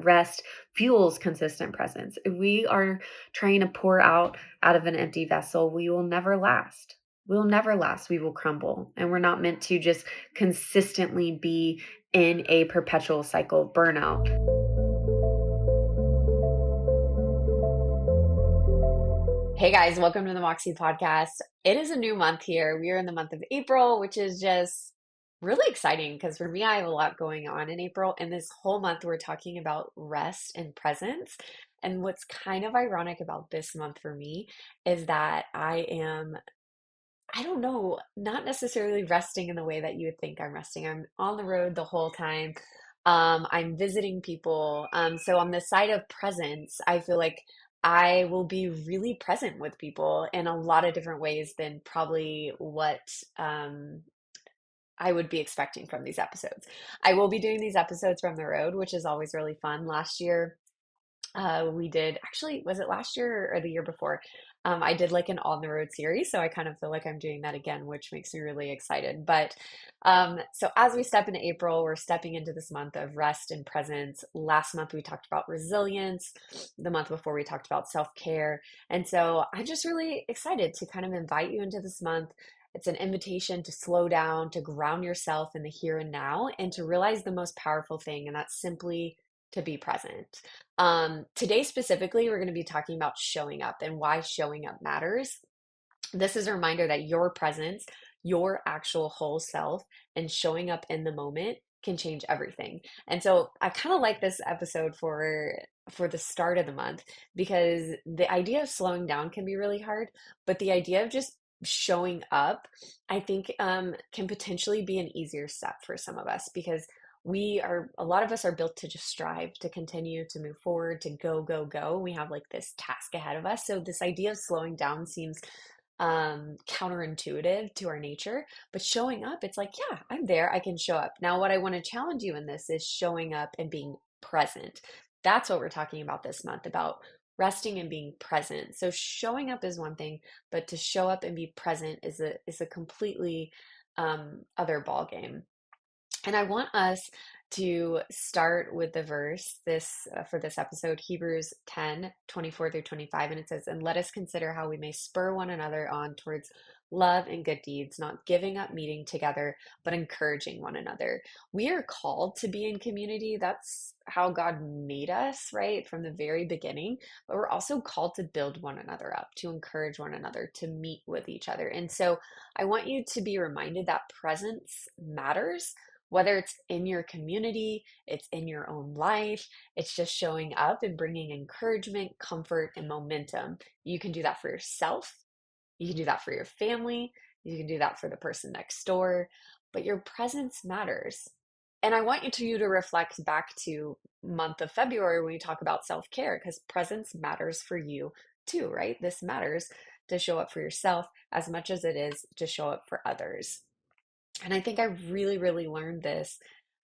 rest fuels consistent presence. If we are trying to pour out of an empty vessel, we will never last. We'll never last. We will crumble. And we're not meant to just consistently be in a perpetual cycle of burnout. Hey guys, welcome to the Moxie podcast. It is a new month here. We are in the month of April, which is just really exciting because for me, I have a lot going on in April. And this whole month, we're talking about rest and presence. And what's kind of ironic about this month for me is that I don't know, not necessarily resting in the way that you would think I'm resting. I'm on the road the whole time. I'm visiting people. So on the side of presence, I feel like I will be really present with people in a lot of different ways than probably what um, I would be expecting from these episodes. I will be doing these episodes from the road, which is always really fun. Last year, we did actually, was it last year or the year before? I did like an on the road series, so I kind of feel like I'm doing that again, which makes me really excited. But so as we step into April, we're stepping into this month of rest and presence. Last month we talked about resilience. The month before we talked about self-care. And so I'm just really excited to kind of invite you into this month. It's an invitation to slow down, to ground yourself in the here and now, and to realize the most powerful thing, and that's simply to be present. Today, specifically, we're going to be talking about showing up and why showing up matters. This is a reminder that your presence, your actual whole self, and showing up in the moment can change everything. And so I kind of like this episode for the start of the month because the idea of slowing down can be really hard, but the idea of just showing up, I think, can potentially be an easier step for some of us because a lot of us are built to just strive, to continue to move forward, to go, go, go. We have like this task ahead of us. So this idea of slowing down seems counterintuitive to our nature, but showing up, it's like, yeah, I'm there, I can show up. Now, what I want to challenge you in this is showing up and being present. That's what we're talking about this month, about resting and being present. So showing up is one thing, but to show up and be present is a completely other ball game. And I want us to start with the verse for this episode, Hebrews 10:24 through 25. And it says, "And let us consider how we may spur one another on towards love and good deeds, not giving up meeting together, but encouraging one another." We are called to be in community. That's how God made us, right? From the very beginning. But we're also called to build one another up, to encourage one another, to meet with each other. And so I want you to be reminded that presence matters, whether it's in your community, it's in your own life, it's just showing up and bringing encouragement, comfort, and momentum. You can do that for yourself. You can do that for your family. You can do that for the person next door. But your presence matters. And I want you to reflect back to month of February when we talk about self-care, because presence matters for you too, right? This matters to show up for yourself as much as it is to show up for others. And I think I really, really learned this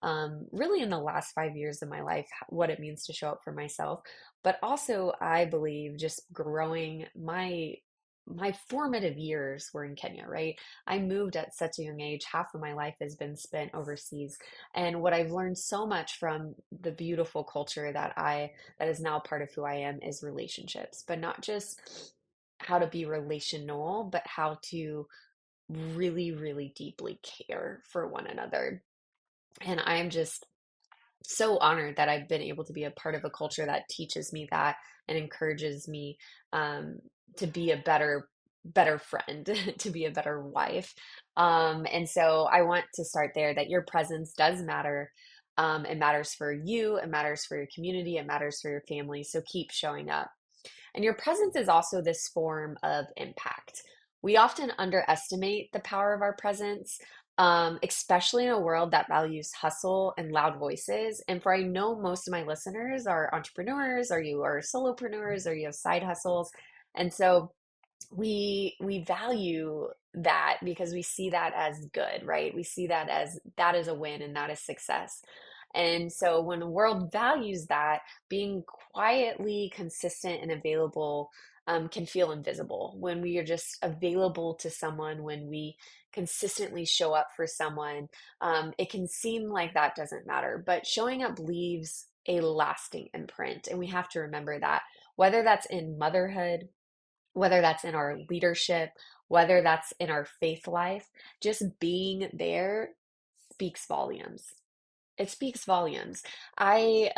really in the last 5 years of my life, what it means to show up for myself. But also, I believe just growing my formative years were in Kenya, right? I moved at such a young age. Half of my life has been spent overseas. And what I've learned so much from the beautiful culture that is now part of who I am is relationships, but not just how to be relational, but how to really, really deeply care for one another. And I'm just so honored that I've been able to be a part of a culture that teaches me that and encourages me um, to be a better friend, to be a better wife. And so I want to start there that your presence does matter. It matters for you, it matters for your community, it matters for your family. So keep showing up. And your presence is also this form of impact. We often underestimate the power of our presence, especially in a world that values hustle and loud voices. And for I know most of my listeners are entrepreneurs, or you are solopreneurs, or you have side hustles. And so we value that because we see that as good, right? We see that is a win and that is success. And so when the world values that, being quietly consistent and available can feel invisible. When we are just available to someone, when we consistently show up for someone, it can seem like that doesn't matter. But showing up leaves a lasting imprint. And we have to remember that, whether that's in motherhood, whether that's in our leadership, whether that's in our faith life, just being there speaks volumes. It speaks volumes. I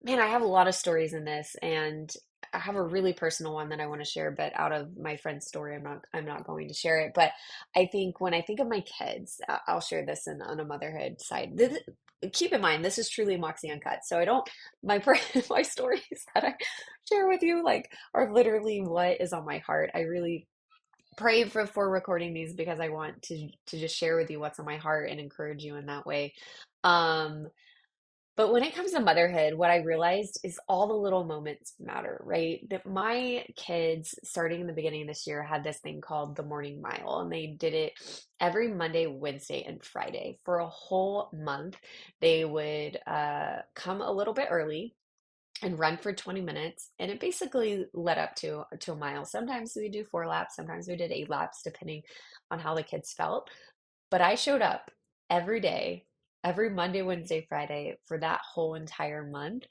Man, I have a lot of stories in this, and I have a really personal one that I want to share, but out of my friend's story, I'm not going to share it. But I think when I think of my kids, I'll share this on a motherhood side. Keep in mind, this is truly Moxie Uncut. So I don't my my stories that I share with you like are literally what is on my heart. I really pray for recording these because I want to just share with you what's on my heart and encourage you in that way. Um, but when it comes to motherhood, what I realized is all the little moments matter, right? That my kids, starting in the beginning of this year, had this thing called the morning mile, and they did it every Monday, Wednesday, and Friday for a whole month. They would come a little bit early and run for 20 minutes, and it basically led up to a mile. Sometimes we do 4 laps, sometimes we did 8 laps, depending on how the kids felt. But I showed up every day, every Monday, Wednesday, Friday for that whole entire month.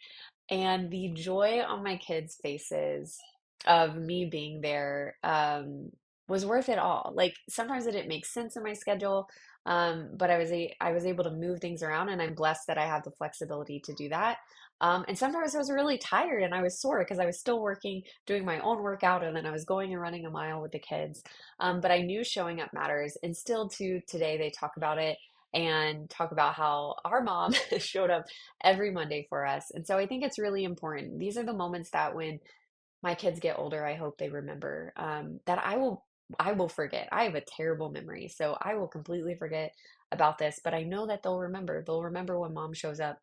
And the joy on my kids' faces of me being there was worth it all. Like sometimes it didn't make sense in my schedule, but I was able to move things around, and I'm blessed that I have the flexibility to do that. And sometimes I was really tired and I was sore because I was still working, doing my own workout, and then I was going and running a mile with the kids. But I knew showing up matters, and still to today they talk about it and talk about how our mom showed up every Monday for us. And so I think it's really important. These are the moments that when my kids get older, I hope they remember that I will forget. I have a terrible memory, so I will completely forget about this, but I know that they'll remember. They'll remember when mom shows up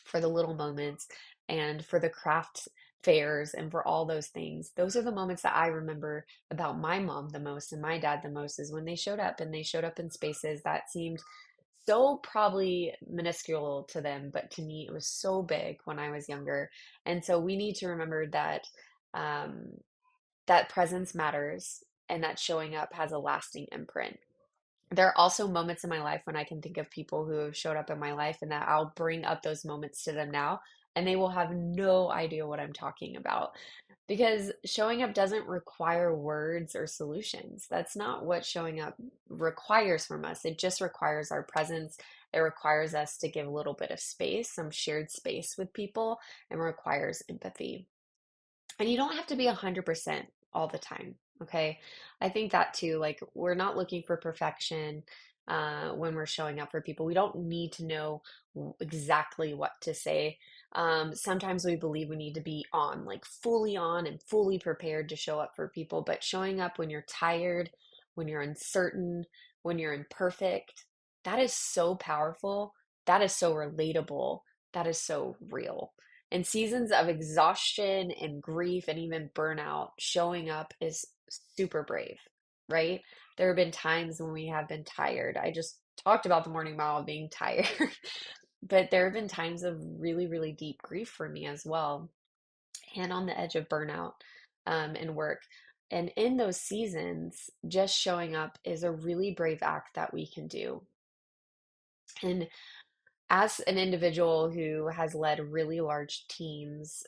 for the little moments and for the craft fairs and for all those things. Those are the moments that I remember about my mom the most and my dad the most, is when they showed up, and they showed up in spaces that seemed so probably minuscule to them, but to me it was so big when I was younger. And so we need to remember that um, that presence matters and that showing up has a lasting imprint. There are also moments in my life when I can think of people who have showed up in my life, and that I'll bring up those moments to them now, and they will have no idea what I'm talking about. Because showing up doesn't require words or solutions. That's not what showing up requires from us. It just requires our presence. It requires us to give a little bit of space, some shared space with people, and requires empathy. And you don't have to be 100% all the time, okay? I think that too, like we're not looking for perfection when we're showing up for people. We don't need to know exactly what to say. Sometimes we believe we need to be on, like fully on and fully prepared to show up for people, but showing up when you're tired, when you're uncertain, when you're imperfect, that is so powerful. That is so relatable. That is so real. In seasons of exhaustion and grief and even burnout, showing up is super brave, right? There have been times when we have been tired. I just talked about the morning mile being tired, but there have been times of really, really deep grief for me as well, and on the edge of burnout and work. And in those seasons, just showing up is a really brave act that we can do. And as an individual who has led really large teams,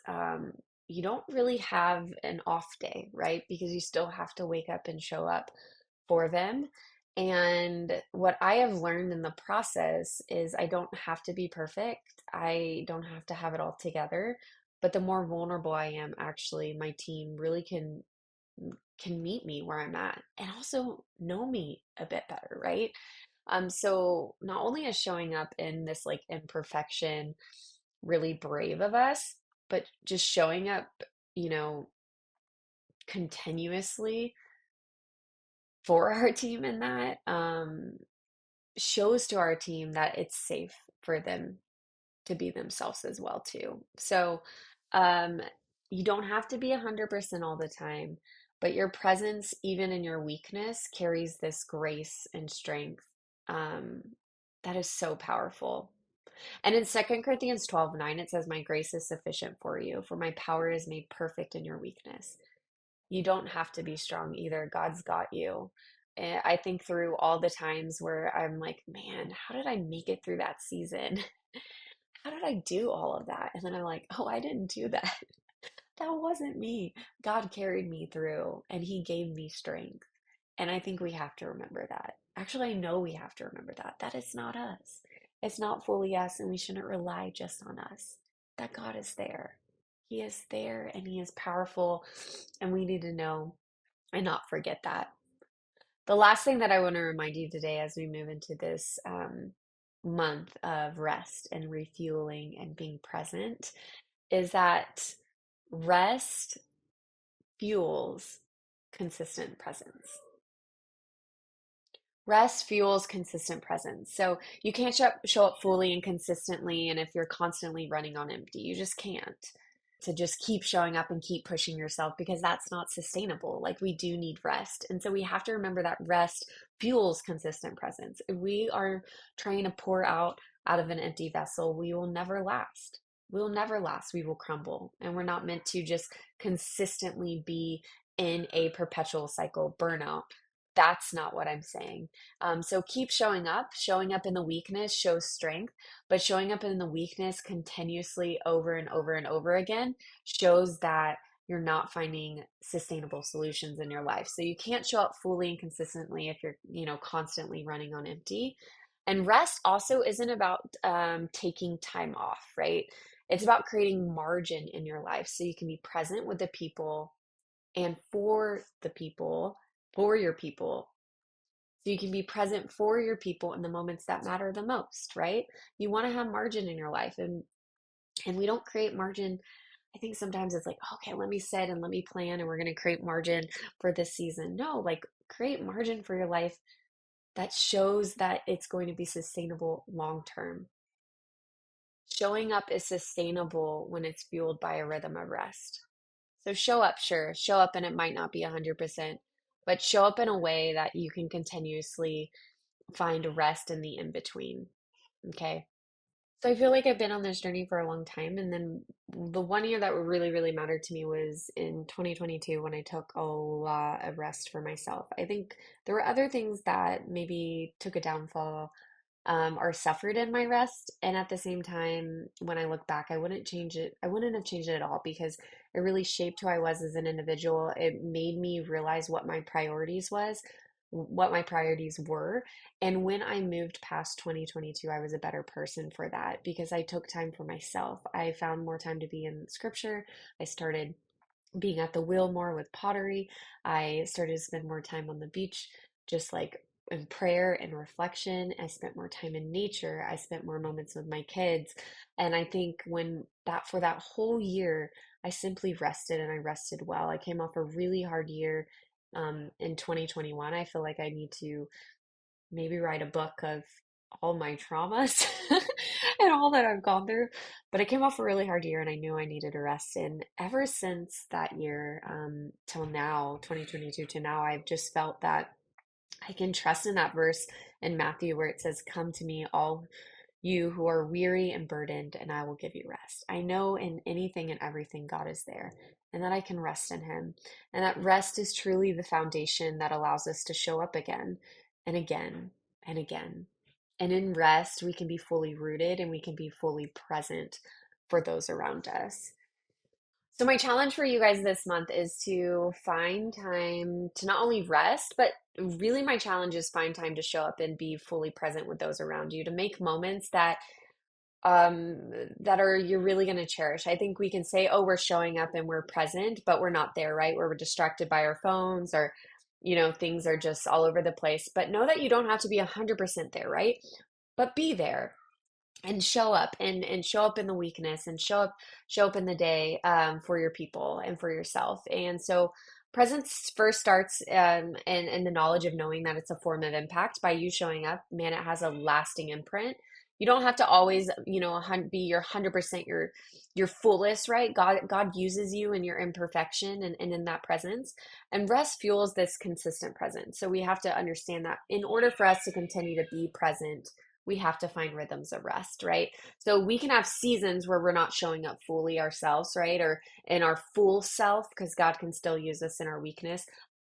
you don't really have an off day, right? Because you still have to wake up and show up for them. And what I have learned in the process is I don't have to be perfect. I don't have to have it all together. But the more vulnerable I am, actually, my team really can meet me where I'm at and also know me a bit better, right? So not only is showing up in this like imperfection really brave of us, but just showing up, you know, continuously for our team in that shows to our team that it's safe for them to be themselves as well too. So um, you don't have to be 100% all the time, but your presence, even in your weakness, carries this grace and strength um, that is so powerful. And in 2 Corinthians 12:9, it says, "My grace is sufficient for you, for my power is made perfect in your weakness." You don't have to be strong either. God's got you. And I think through all the times where I'm like, man, how did I make it through that season? how did I do all of that? And then I'm like, oh, I didn't do that. That wasn't me. God carried me through and He gave me strength. And I think we have to remember that. Actually, I know we have to remember that. That is not us. It's not fully us, and we shouldn't rely just on us. That God is there. He is there and He is powerful, and we need to know and not forget that. The last thing that I want to remind you today as we move into this month of rest and refueling and being present is that rest fuels consistent presence. Rest fuels consistent presence. So you can't show up fully and consistently, and if you're constantly running on empty, you just can't. To just keep showing up and keep pushing yourself because that's not sustainable. Like we do need rest. And so we have to remember that rest fuels consistent presence. If we are trying to pour out of an empty vessel, we will never last. We will never last. We will crumble. And we're not meant to just consistently be in a perpetual cycle burnout. That's not what I'm saying. So keep showing up. Showing up in the weakness shows strength, but showing up in the weakness continuously over and over and over again shows that you're not finding sustainable solutions in your life. So you can't show up fully and consistently if you're, constantly running on empty. And rest also isn't about taking time off, right? It's about creating margin in your life so you can be present with the people and for the people, for your people, so you can be present for your people in the moments that matter the most, right? You want to have margin in your life, and we don't create margin. I think sometimes it's like, okay, let me set and let me plan and we're going to create margin for this season. No, like create margin for your life that shows that it's going to be sustainable long term. Showing up is sustainable when it's fueled by a rhythm of rest. So show up, sure, show up, and it might not be 100%, but show up in a way that you can continuously find rest in the in between. Okay. So I feel like I've been on this journey for a long time. And then the one year that really, really mattered to me was in 2022 when I took a lot of rest for myself. I think there were other things that maybe took a downfall or suffered in my rest. And at the same time, when I look back, I wouldn't change it. I wouldn't have changed it at all because it really shaped who I was as an individual. It made me realize what my priorities were. And when I moved past 2022, I was a better person for that because I took time for myself. I found more time to be in scripture. I started being at the wheel more with pottery. I started to spend more time on the beach, just like in prayer and reflection. I spent more time in nature. I spent more moments with my kids. And I think when that for that whole year, I simply rested and I rested well. I came off a really hard year in 2021. I feel like I need to maybe write a book of all my traumas and all that I've gone through. But I came off a really hard year and I knew I needed a rest. And ever since that year, till now, 2022 to now, I've just felt that I can trust in that verse in Matthew where it says, "Come to me, all you who are weary and burdened, and I will give you rest." I know in anything and everything, God is there, and that I can rest in Him. And that rest is truly the foundation that allows us to show up again and again and again. And in rest, we can be fully rooted and we can be fully present for those around us. So, my challenge for you guys this month is to find time to not only rest, but really, my challenge is find time to show up and be fully present with those around you, to make moments that are you're really going to cherish. I think we can say, oh, we're showing up and we're present, but we're not there, right? We're distracted by our phones or things are just all over the place. But know that you don't have to be 100% there, right? But be there and show up and show up in the weakness and show up in the day for your people and for yourself. And so presence first starts in the knowledge of knowing that it's a form of impact by you showing up. Man, it has a lasting imprint. You don't have to always be your 100% your fullest, right? God uses you in your imperfection and in that presence, and rest fuels this consistent presence. So we have to understand that in order for us to continue to be present, we have to find rhythms of rest, right? So we can have seasons where we're not showing up fully ourselves, right? Or in our full self, because God can still use us in our weakness.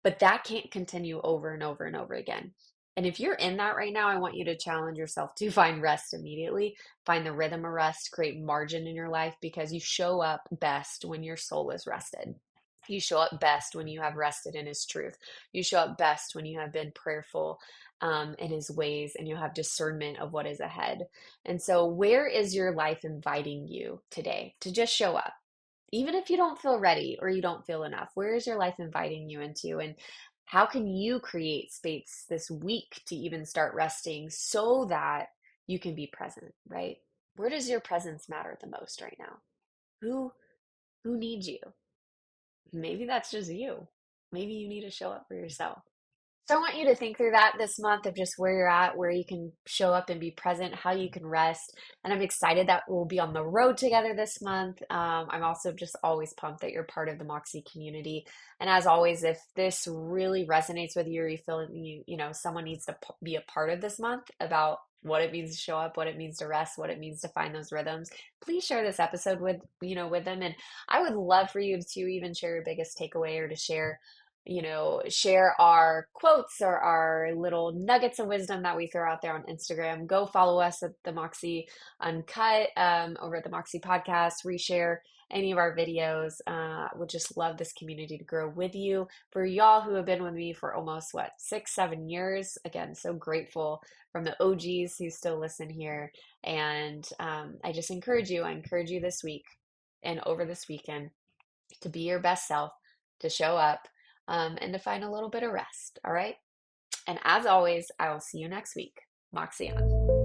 But that can't continue over and over and over again. And if you're in that right now, I want you to challenge yourself to find rest immediately, find the rhythm of rest, create margin in your life because you show up best when your soul is rested. You show up best when you have rested in His truth. You show up best when you have been prayerful in His ways and you have discernment of what is ahead. And so, where is your life inviting you today to just show up? Even if you don't feel ready or you don't feel enough, where is your life inviting you into? And how can you create space this week to even start resting so that you can be present, right? Where does your presence matter the most right now? Who who needs you? Maybe that's just you. Maybe you need to show up for yourself. So I want you to think through that this month of just where you're at, where you can show up and be present, how you can rest. And I'm excited that we'll be on the road together this month. I'm also just always pumped that you're part of the Moxie community. And as always, if this really resonates with you or you feel someone needs to be a part of this month about what it means to show up, what it means to rest, what it means to find those rhythms, please share this episode with them. And I would love for you to even share your biggest takeaway or to share our quotes or our little nuggets of wisdom that we throw out there on Instagram. Go follow us at the Moxie Uncut over at the Moxie Podcast. Reshare any of our videos. Would just love this community to grow with you. For y'all who have been with me for almost 6-7 years, again, so grateful from the OGs who still listen here. And I just encourage you. I encourage you this week and over this weekend to be your best self, to show up, and to find a little bit of rest. All right. And as always, I will see you next week. Moxie on.